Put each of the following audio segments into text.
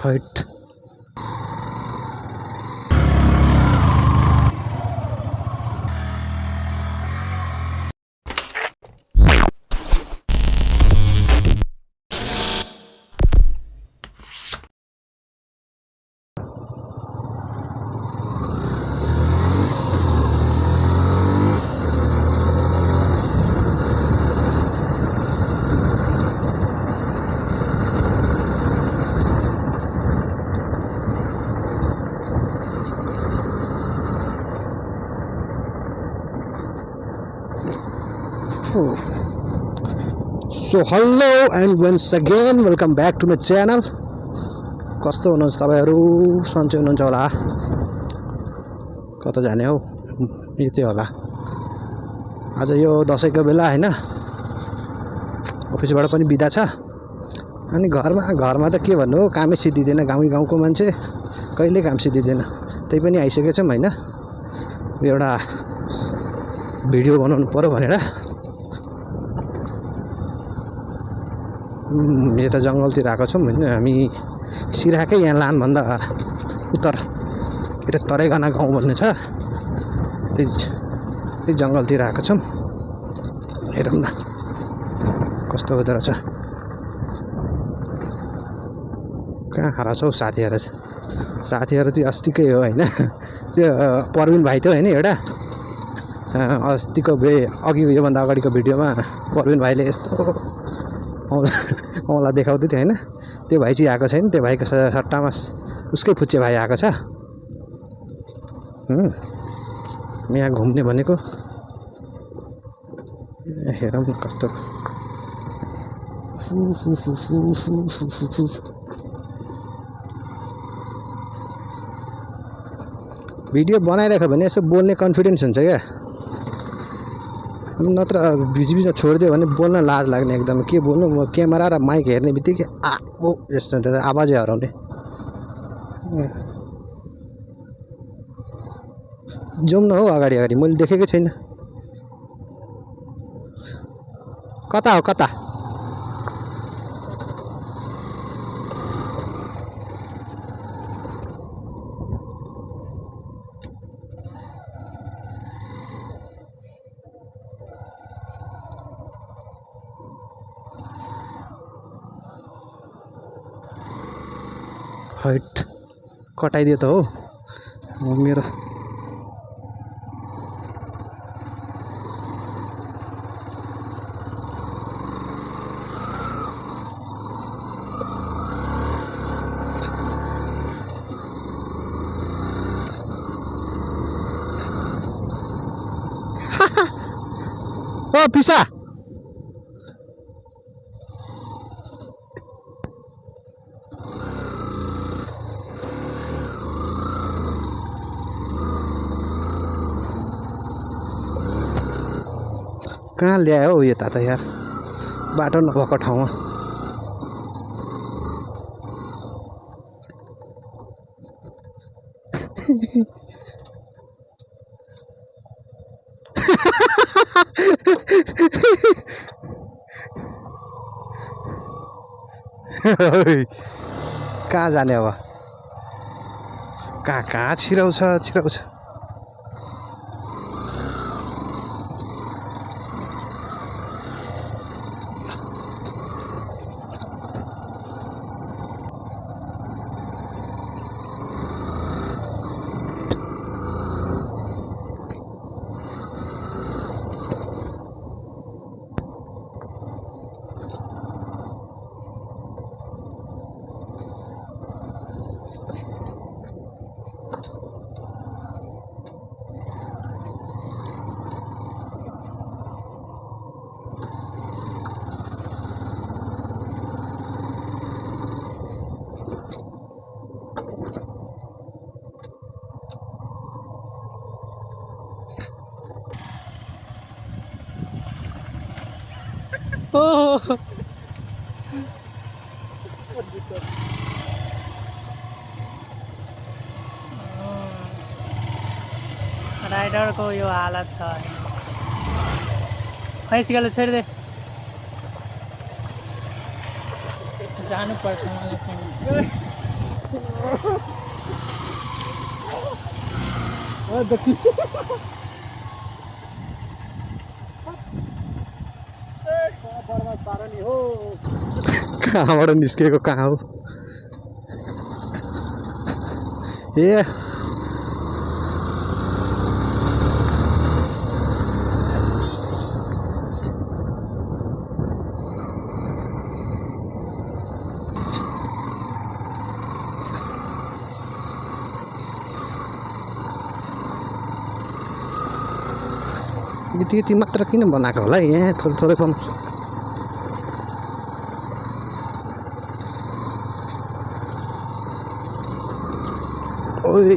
Hat So hello and once again welcome back to my channel. कस्तो हुनुहुन्छ तपाईहरु? सन्चै हुनुहुन्छ होला? कता जाने हो? यतै होला। आज यो दशैंको बेला हैन? अफिसबाट पनि बिदा छ। अनि घरमा त के भन्नु हो, कामै सिद्धिदैन। गाउँको मान्छे कहिले काम सिद्धिदैन। त्यही पनि आइसकेछौं हैन? एउटा भिडियो बनाउनु पर्यो भनेर यता जंगलतिर आएको छौं हैन। हामी सिराकै यहाँ लान भन्दा उत्तर यता तरेगाना गाउँ भन्ने छ, त्यही जंगलतिर आएको छौं। हेरौँ न कस्तो हुँदो रहेछ। कहाँ हराछौ साथीहरु? साथीहरु चाहिँ अस्तिकै हो हैन? त्यो परविन भाइ थियो हैन एउटा अस्तिको अघि योभन्दा अगाडिको भिडियोमा परविन भाइले यस्तो औला देखाउँदै थियो हैन? त्यो भाइ चाहिँ आएको छैन। त्यो भाइको सट्टामा उसकै फुच्चे भाइ आएको छ। यहाँ घुम्ने भनेको हेरौँ न कस्तो भिडियो बनाइराख्यो भने यसो बोल्ने कन्फिडेन्स हुन्छ क्या। नत्र बिचबिचमा छोडिदियो भने बोल्न लाज लाग्ने एकदम। के बोल्नु, म क्यामेरा र माइक हेर्ने बित्तिकै ओ यस्तो आवाजै हराउने। जाउँ न हो अगाडि मैले देखेकै छैन। कता हो कता? हैट कटाइदियो त हो मेरो। ओ पिसा कहाँ ल्यायो हो यता त यार? बाटो नभएको ठाउँमा कहाँ जाने अब? कहाँ छिराउँछ। राइडर को यो हालत छ। खै सिकाले छोडिदे, जानु पर्छ मलाई पनि। कहाँबाट निस्केको कहाँ हो ए यति मात्र किन बनाएको होला यहाँ थोरै थोरै बनाउँछ ओइ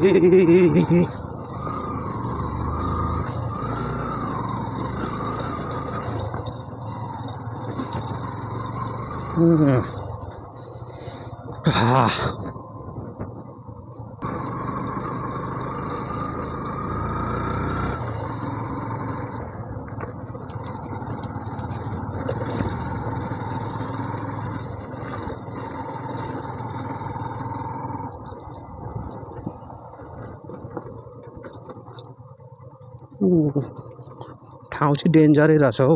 ठाउँ चाहिँ डेन्जरै रहेछ हौ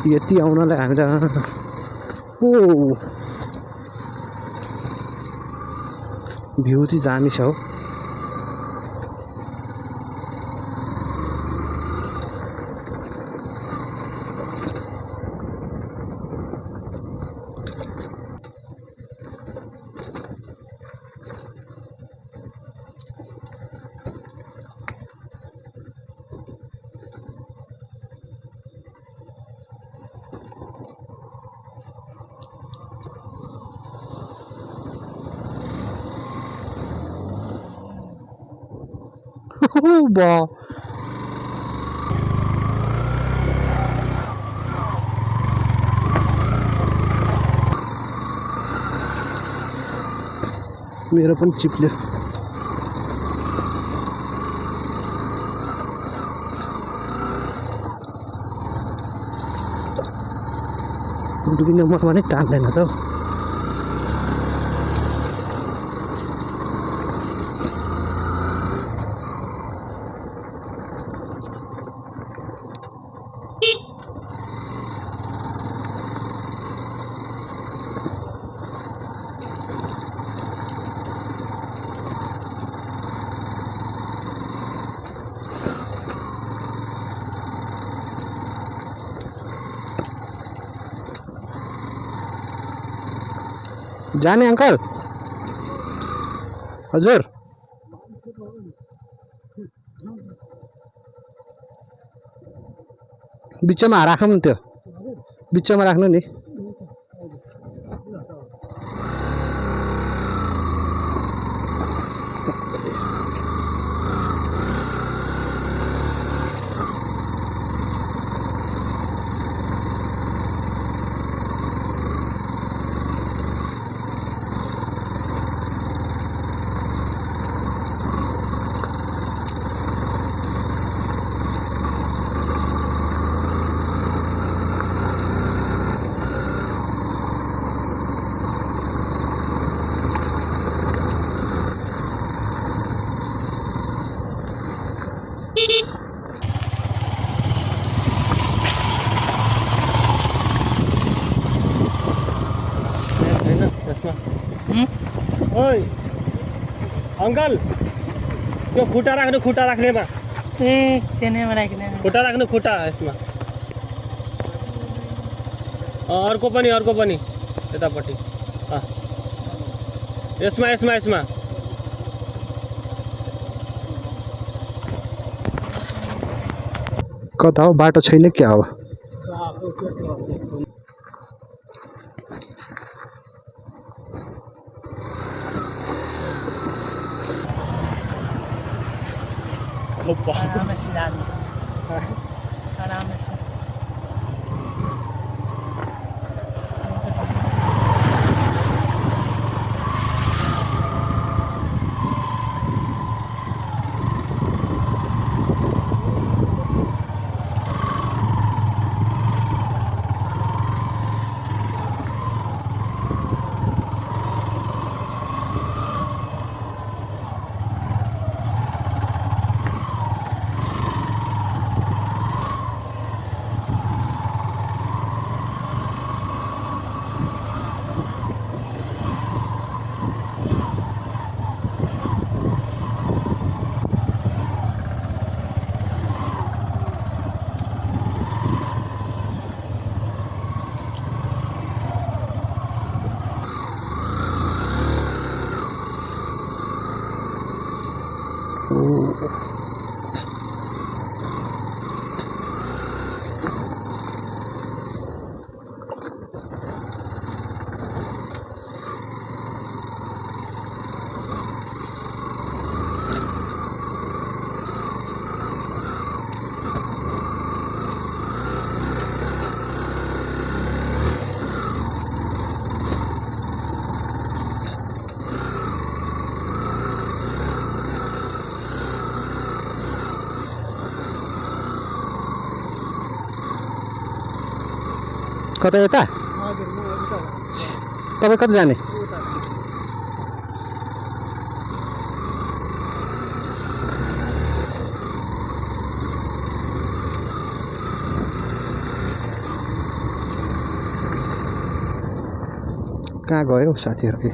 यति आउनलाई हामी त ओ भ्यू चाहिँ दामी छ हौ बा मेरो पनि चिप्ल्यो दुई नम्बरमा नै तान्दैन त जाने अंकल हजुर बिचमा राखौँ नि त्यो बिचमा राख्नु नि ओइ अंकल यो खुट्टा राख्नेमा ए चेनेमा राख्ने खुट्टा राख्नु खुट्टा यसमा अर्को पनि यतापट्टि यसमा कता हो बाटो छैन क्या हो आराम से डाल आराम से कता यता हजुर म उता तपाईँ कता जाने उता कहाँ गयो साथीहरू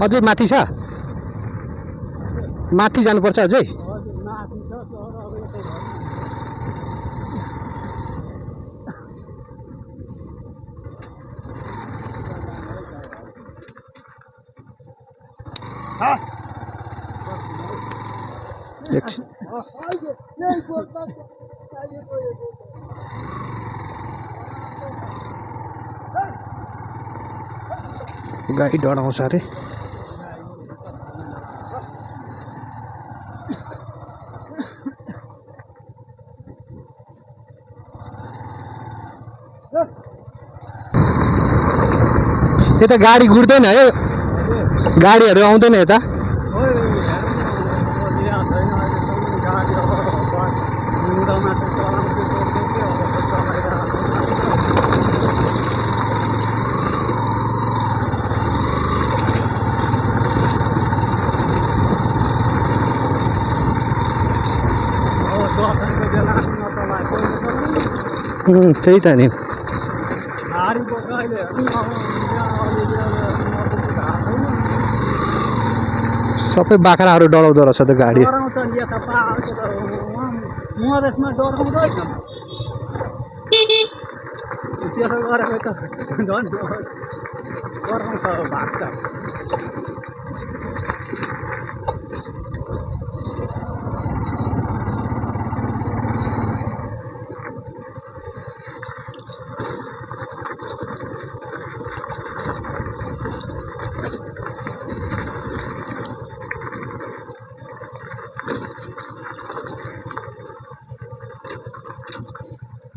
अझै माथि छ माथि जानुपर्छ अझै हजुर माथि छ सर अब यतै घर एकछिन गाई डढाउँछ अरे यता गाडी गुड्दैन है गाडीहरू आउँदैन यता त्यही त नि सबै बाख्राहरू डराउँदो रहेछ त गाडी मधेसमा डराउँदैन त्यसो गरेको त झन् डराउँछ भाग्छ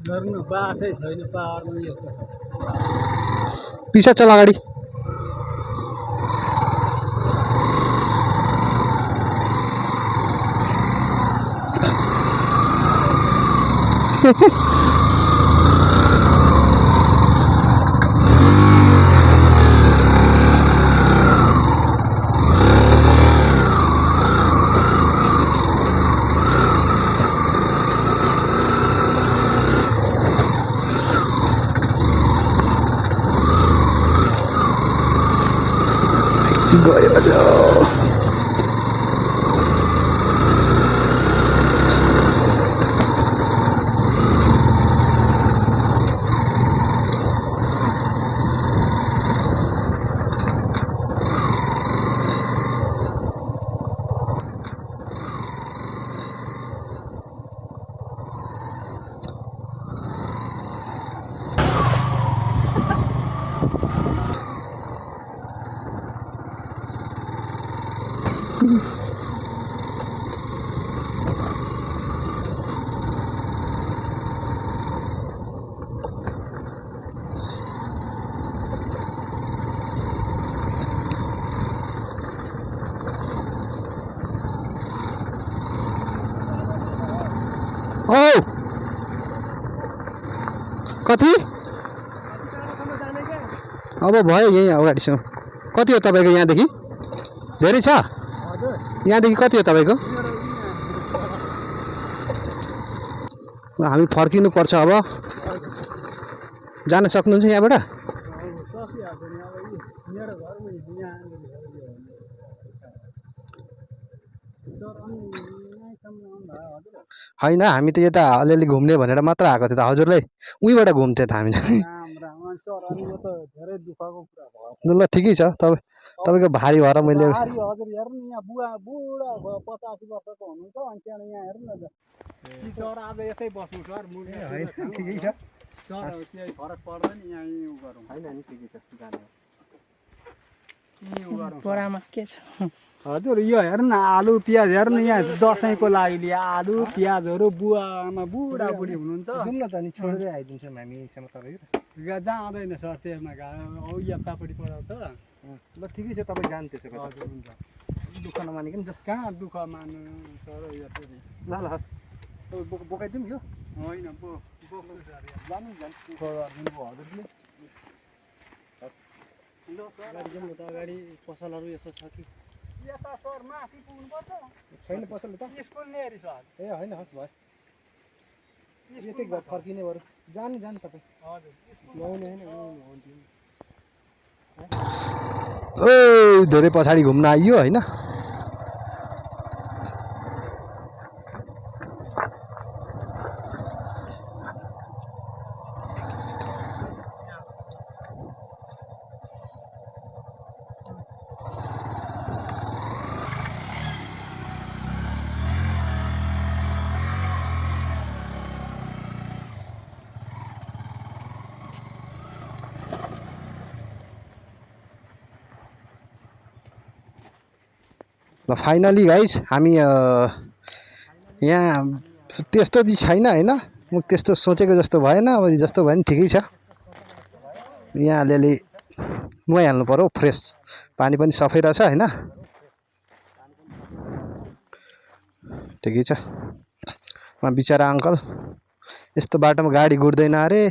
गर्नु बाटै छैन पाहाडमा यस्तो पिसा चल अगाडि गयो औ कति अब भयो यहीँ अगाडिसम्म कति हो तपाईँको यहाँदेखि धेरै छ यहाँदेखि कति हो तपाईँको हामी फर्किनु पर्छ अब जान सक्नुहुन्छ यहाँबाट होइन हामी त यता अलिअलि घुम्ने भनेर मात्र आएको थियो त हजुरलाई उहीँबाट घुम्थ्यो त हामी ल ठिकै छ तपाईँको भारी भएर मैले हजुर हेर्नु यहाँ बुवा बुढा 85 वर्षको हुनुहुन्छ अनि त्यहाँ यहाँ हेर्नु न सर आज यतै बस्नु सर होइन ठिकै छ सर केही फरक पर्दैन यहाँ उ गरौँ होइन नि ठिकै छ जानु बोरामा के छ हजुर यो हेर्नु न आलु प्याज हेर्नु यहाँ दसैँको लागि लियो आलु प्याजहरू बुवा आमा बुढा बुढी हुनुहुन्छ जाउँ न त अनि छोडेरै आइदिन्छौँ हामीसँग तपाईँ जाँदैन सर त्यसमा यतापट्टि पठाउँछ ल ठिकै छ तपाईँ जानु त्यसो हजुर हुन्छ दुःख नमानिकन जा कहाँ दुःख मान्नु सर यो फेरि ल ल हस् बोकाइदिउँ यो होइन जानु हजुरले गाडी जाउँ न त अगाडि पसलहरू यसो छ कि यता सर माथि पुग्नुपर्छ छैन पसल त स्कुल नेरी सर ए होइन हस् भयो यतै फर्किने बरु जानु तपाईँ हजुर ल्याउने होइन धेरै पछाडि घुम्न आइयो होइन ल फाइनली गाइस हामी यहाँ त्यस्तो चाहिँ छैन होइन म त्यस्तो सोचेको जस्तो भएन अब जस्तो भयो नि ठिकै छ यहाँ अलिअलि नुहाइहाल्नु पर्यो फ्रेस पानी पनि सफै रहेछ होइन ठिकै छ बिचरा अङ्कल यस्तो बाटोमा गाडी गुड्दैन अरे